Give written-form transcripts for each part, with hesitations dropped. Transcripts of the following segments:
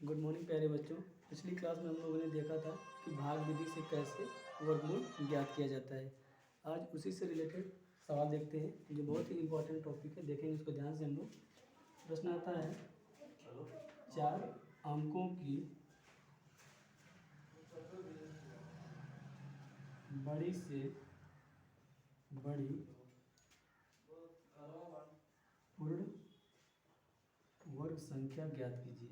Good morning प्यारे बच्चों। पिछली क्लास में हम लोगों ने देखा था कि भाग विधि से कैसे वर्गमूल ज्ञात किया जाता है। आज उसी से रिलेटेड सवाल देखते हैं जो बहुत ही इम्पोर्टेंट टॉपिक है। देखेंगे इसको ध्यान से हम लोग। प्रश्न आता है, 4 अंकों की बड़ी से बड़ी पूर्ण वर्ग संख्या ज्ञात कीजिए।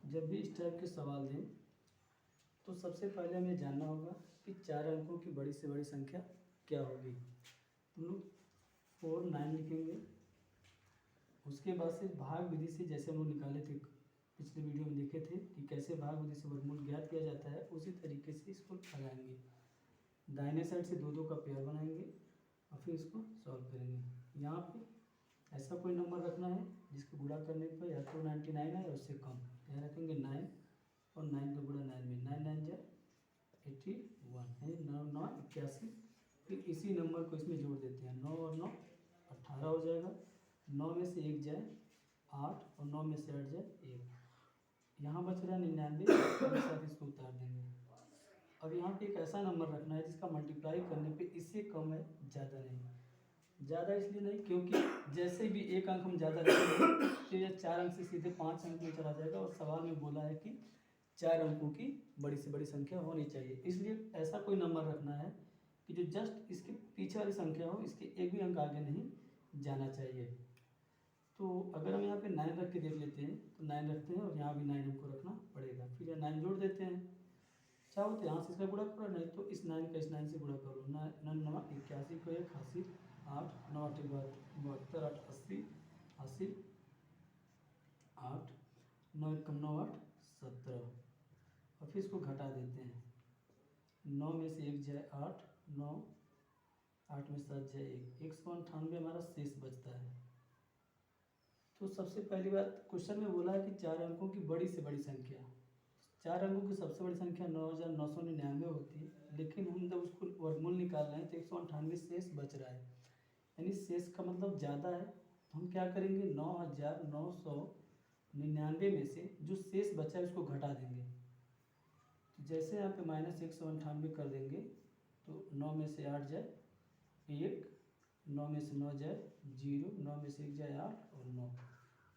जब भी इस टाइप के सवाल दें तो सबसे पहले हमें जानना होगा कि 4 अंकों की बड़ी से बड़ी संख्या क्या होगी। हम लोग 4 9 लिखेंगे। उसके बाद से भाग विधि से, जैसे हम लोग निकाले थे पिछले वीडियो में देखे थे कि कैसे भाग विधि से वर्गमूल ज्ञात किया जाता है, उसी तरीके से इसको लगाएंगे। दाहिने साइड से 2 2 का पेयर बनाएंगे और फिर इसको सॉल्व करेंगे। यहाँ पे ऐसा कोई नंबर रखना है जिसको गुणा करने पर या तो 99 है या उससे कम। यहाँ रखेंगे 9 और 9 का गुणा 9 में 9 9 जा 81 है, 9 9 81। फिर इसी नंबर को इसमें जोड़ देते हैं। 9 और 9 18 हो जाएगा। 9 में से 1 जाए 8 और 9 में से 8 जाए 1। यहाँ बच रहा 99, इसके साथ इसको उतार देंगे। अब यहाँ पे एक ऐसा नंबर रखना है जिसका मल्टीप्लाई करने पे इससे कम है, ज़्यादा नहीं। ज़्यादा इसलिए नहीं क्योंकि जैसे भी एक अंक हम ज़्यादा रखेंगे तो यह 4 अंक से सीधे 5 अंक में चला जाएगा। और सवाल में बोला है कि 4 अंकों की बड़ी से बड़ी संख्या होनी चाहिए, इसलिए ऐसा कोई नंबर रखना है कि जो जस्ट इसके पीछे वाली संख्या हो, इसके एक भी अंक आगे नहीं जाना चाहिए। तो अगर हम यहाँ पे 9 रख के देख लेते हैं तो 9 रखते हैं और यहाँ भी 9 हमको रखना पड़ेगा। फिर यह 9 जोड़ देते हैं, चाहो तो यहाँ से इसका गुणा करो, नहीं तो इस 9 का इस 9 से गुणा करो। 9 9 81 को 1 80, 8 9 8 72, 8 80 80, 8 9 1 9 8 17। और फिर इसको घटा देते हैं। 9 में से 1 जाए 8, 9 8 में 7 जाए 1, 198 हमारा शेष बचता है। तो सबसे पहली बात, क्वेश्चन में बोला है कि 4 अंकों की बड़ी से बड़ी संख्या। 4 अंकों की सबसे बड़ी संख्या 9999 होती है, लेकिन हम जब उसको वर्गमूल निकाल रहे हैं तो 198 शेष बच रहा है, यानी शेष का मतलब ज़्यादा है। तो हम क्या करेंगे, 9999 में से जो शेष बचा है उसको घटा देंगे। तो जैसे यहाँ पे -198 कर देंगे तो 9 में से 8 जाए 1, 9 में से 9 जाए 0, 9 में से 1 जाए 8 और 9।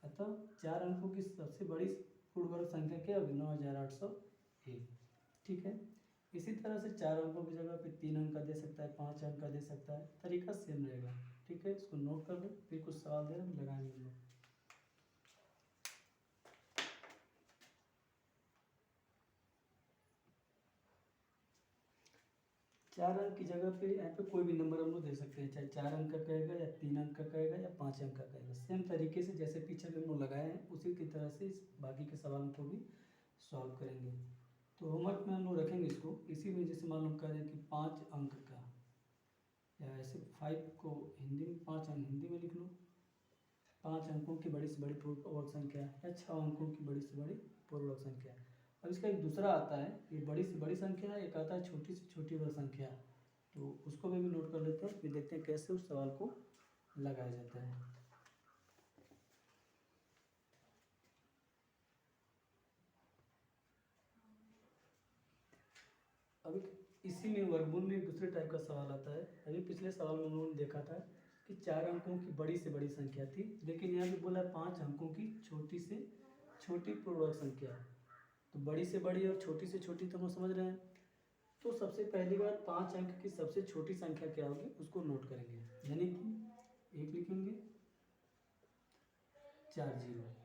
अतः 4 अंकों की सबसे बड़ी पूर्ण वर्ग संख्या क्या होगी, 9801। ठीक है। इसी तरह से 4 अंकों की जगह पे 3 अंक का दे सकता है, 5 अंक का दे सकता है, तरीका सेम रहेगा। ठीक है, इसको नोट कर लो। फिर कुछ सवाल दे रहे हैं, लगाएंगे हम लोग। 4 अंक की जगह पे यहाँ पे कोई भी नंबर हम लोग दे सकते हैं, चाहे 4 अंक का कहेगा या 3 अंक का कहेगा या 5 अंक का कहेगा। सेम तरीके से जैसे पीछे हम लोग लगाए हैं उसी की तरह से इस बाकी के सवालों को भी सॉल्व करेंगे। तो होमवर्क में हम लोग रखेंगे इसको इसी में, जैसे मालूम करें कि 5 अंक का, या ऐसे 5 को हिंदी में 5 अंक हिंदी में लिख लो। 5 अंकों की बड़ी से बड़ी पूर्णांक संख्या या 6 अंकों की बड़ी से बड़ी पूर्णांक संख्या। अब इसका एक दूसरा आता है, ये बड़ी से बड़ी संख्या है, एक आता है छोटी से छोटी वर्ग संख्या। तो उसको भी नोट कर लेते हैं, फिर देखते हैं कैसे उस सवाल को लगाया जाता है। अभी इसी में वर्गमूल में एक दूसरे टाइप का सवाल आता है। अभी पिछले सवाल में उन्होंने देखा था कि 4 अंकों की बड़ी से बड़ी संख्या थी, लेकिन यहाँ पे बोला 5 अंकों की छोटी से छोटी पूर्णांक संख्या। तो बड़ी से बड़ी और छोटी से छोटी तो हम समझ रहे हैं। तो सबसे पहली बात, 5 अंक की सबसे छोटी संख्या क्या होगी उसको नोट करेंगे, यानी कि 1 लिखेंगे 4 0,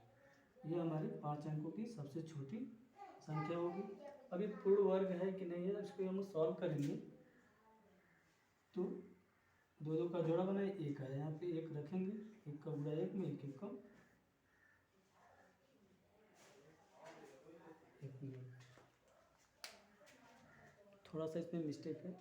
ये हमारे 5 अंकों की सबसे छोटी संख्या होगी। अभी पूर्ण वर्ग है कि नहीं है इसको हम सॉल्व करेंगे। तो 2 2 का जोड़ा बनाए 1 है, यहाँ पे 1 रखेंगे, 1 का गुणा 1 में 1 1 कम। 1 मिनट, थोड़ा सा इसमें मिस्टेक है।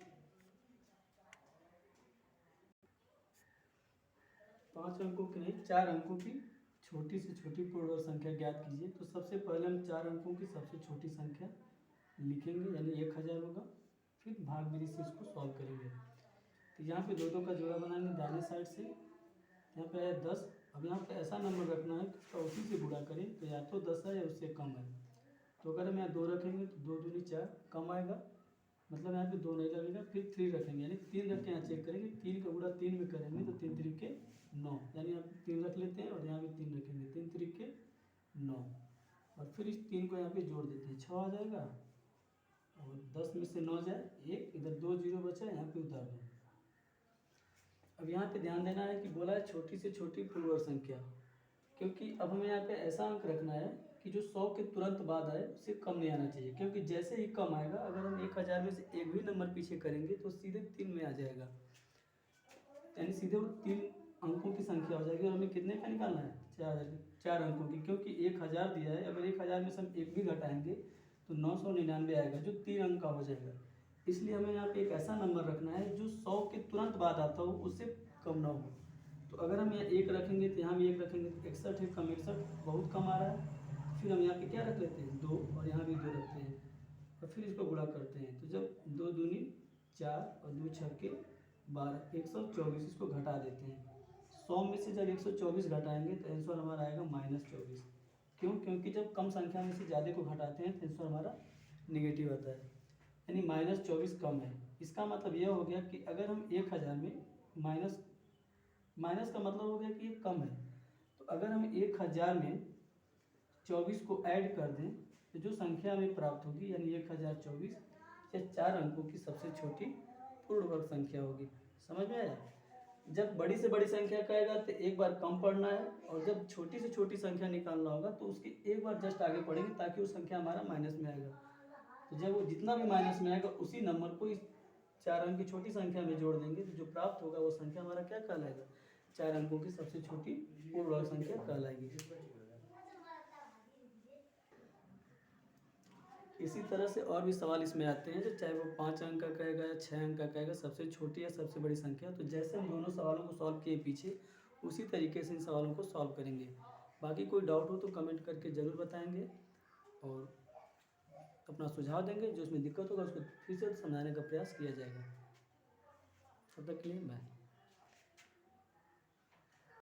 5 अंकों की नहीं, 4 अंकों की छोटी से छोटी पूर्ण संख्या ज्ञात कीजिए। तो सबसे पहले हम 4 अंकों की सबसे छोटी संख्या लिखेंगे, यानी 1000 होगा। फिर भाग विधि से इसको सॉल्व करेंगे। तो यहाँ पे 2 2 का जोड़ा बनाएंगे दाहिने साइड से, यहाँ पे है 10। अब यहाँ पे ऐसा नंबर रखना है कि इसका उसी से गुणा करें, तो या तो 10 है या उससे कम है। तो अगर हम यहाँ 2 रखेंगे तो 2 दूनी 4 कम आएगा, मतलब यहाँ पे 2 नहीं लगेगा। फिर 3 रखेंगे, यानी 3 रख के यहाँ चेक करेंगे, 3 का गुणा 3 में करेंगे तो 3 3 के 9, यानी यहाँ 3 रख लेते हैं और यहाँ भी 3 रखेंगे, 3 3 के 9। और फिर इस 3 को यहाँ पे जोड़ देते हैं, 6 आ जाएगा। और 10 में से 9 जाए 1, इधर 2 जीरो बचा, यहाँ पे उतार दो। अब यहाँ पे ध्यान देना है कि बोला है छोटी से छोटी पूर्णवर्ग संख्या, क्योंकि अब हमें यहाँ पे ऐसा अंक रखना है कि जो 100 के तुरंत बाद आए उससे कम नहीं आना चाहिए, क्योंकि जैसे ही कम आएगा, अगर हम 1000 में से एक भी नंबर पीछे करेंगे तो सीधे 3 में आ जाएगा, यानी सीधे वो 3 अंकों की संख्या हो जाएगी। और हमें कितने का निकालना है? 4 अंकों की, क्योंकि 1000 दिया है, अगर 1000 में से हम एक भी घटाएंगे तो 999 आएगा, जो 3 अंक का हो जाएगा। इसलिए हमें यहाँ पे एक ऐसा नंबर रखना है जो 100 के तुरंत बाद आता हो, उससे कम ना हो। तो अगर हम यहाँ 1 रखेंगे तो यहाँ भी 1 रखेंगे तो 61 है कम, 61 बहुत कम आ रहा है। फिर हम यहाँ पे क्या रख लेते हैं? 2, और यहाँ भी 2 रखते हैं और फिर इसको गुणा करते हैं। तो जब 2 दूनी 4 और 2 छक्के 12, 124, इसको घटा देते हैं। 100 में से जब 124 घटाएंगे तो आंसर हमारा आएगा -24। क्यों? क्योंकि जब कम संख्या में से ज़्यादा को घटाते हैं तो आंसर हमारा निगेटिव आता है, यानी -24 कम है। इसका मतलब यह हो गया कि अगर हम 1000 में माइनस का मतलब हो गया कि ये कम है, तो अगर हम 1000 में 24 को ऐड कर दें तो जो संख्या हमें प्राप्त होगी, यानी 1024, यह 4 अंकों की सबसे छोटी पूर्ण वर्ग संख्या होगी। समझ में आया? जब बड़ी से बड़ी संख्या कहेगा तो एक बार कम पढ़ना है, और जब छोटी से छोटी संख्या निकालना होगा तो उसके एक बार जस्ट आगे पढ़ेंगे, ताकि वो संख्या हमारा माइनस में आएगा। तो जब वो जितना भी माइनस में आएगा उसी नंबर को इस 4 अंक की छोटी संख्या में जोड़ देंगे, तो जो प्राप्त होगा वो संख्या हमारा क्या कहलाएगा? 4 अंकों की सबसे छोटी पूर्ण वर्ग संख्या कहलाएगी। इसी तरह से और भी सवाल इसमें आते हैं, जो चाहे वो 5 अंक का कहेगा या 6 अंक का कहेगा, सबसे छोटी या सबसे बड़ी संख्या। तो जैसे हम दोनों सवालों को सॉल्व किए पीछे, उसी तरीके से इन सवालों को सॉल्व करेंगे। बाकी कोई डाउट हो तो कमेंट करके ज़रूर बताएंगे और अपना सुझाव देंगे। जो इसमें दिक्कत होगा उसको फिर से समझाने का प्रयास किया जाएगा। तब तक के लिए बाय।